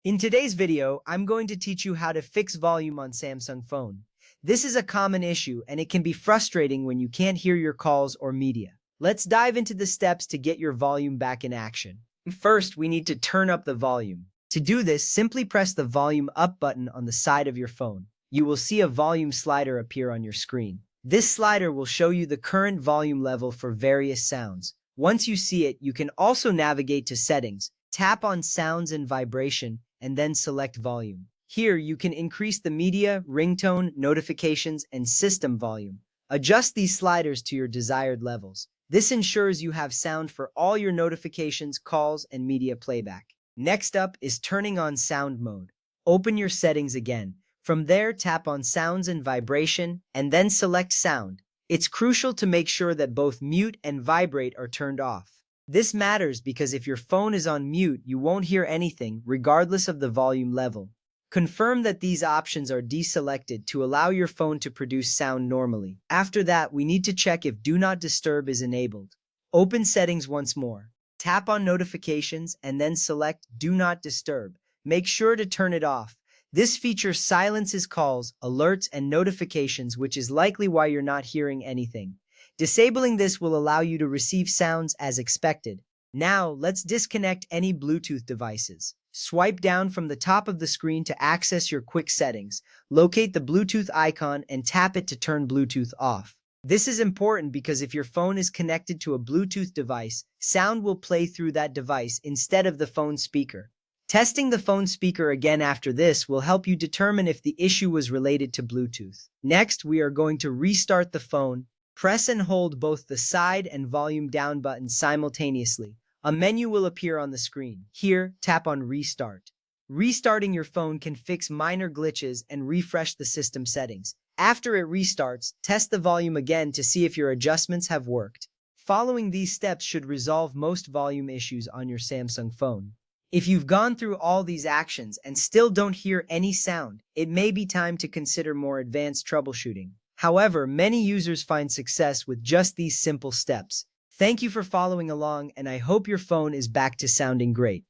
In today's video, I'm going to teach you how to fix volume on Samsung phone. This is a common issue and it can be frustrating when you can't hear your calls or media. Let's dive into the steps to get your volume back in action. First, we need to turn up the volume. To do this, simply press the volume up button on the side of your phone. You will see a volume slider appear on your screen. This slider will show you the current volume level for various sounds. Once you see it, you can also navigate to settings, tap on sounds and vibration, and then select volume. Here, you can increase the media, ringtone, notifications, and system volume. Adjust these sliders to your desired levels. This ensures you have sound for all your notifications, calls, and media playback. Next up is turning on sound mode. Open your settings again. From there, tap on sounds and vibration, and then select sound. It's crucial to make sure that both mute and vibrate are turned off. This matters because if your phone is on mute, you won't hear anything, regardless of the volume level. Confirm that these options are deselected to allow your phone to produce sound normally. After that, we need to check if Do Not Disturb is enabled. Open settings once more. Tap on notifications and then select Do Not Disturb. Make sure to turn it off. This feature silences calls, alerts, and notifications, which is likely why you're not hearing anything. Disabling this will allow you to receive sounds as expected. Now, let's disconnect any Bluetooth devices. Swipe down from the top of the screen to access your quick settings. Locate the Bluetooth icon and tap it to turn Bluetooth off. This is important because if your phone is connected to a Bluetooth device, sound will play through that device instead of the phone speaker. Testing the phone speaker again after this will help you determine if the issue was related to Bluetooth. Next, we are going to restart the phone. Press and hold both the side and volume down buttons simultaneously. A menu will appear on the screen. Here, tap on Restart. Restarting your phone can fix minor glitches and refresh the system settings. After it restarts, test the volume again to see if your adjustments have worked. Following these steps should resolve most volume issues on your Samsung phone. If you've gone through all these actions and still don't hear any sound, it may be time to consider more advanced troubleshooting. However, many users find success with just these simple steps. Thank you for following along, and I hope your phone is back to sounding great.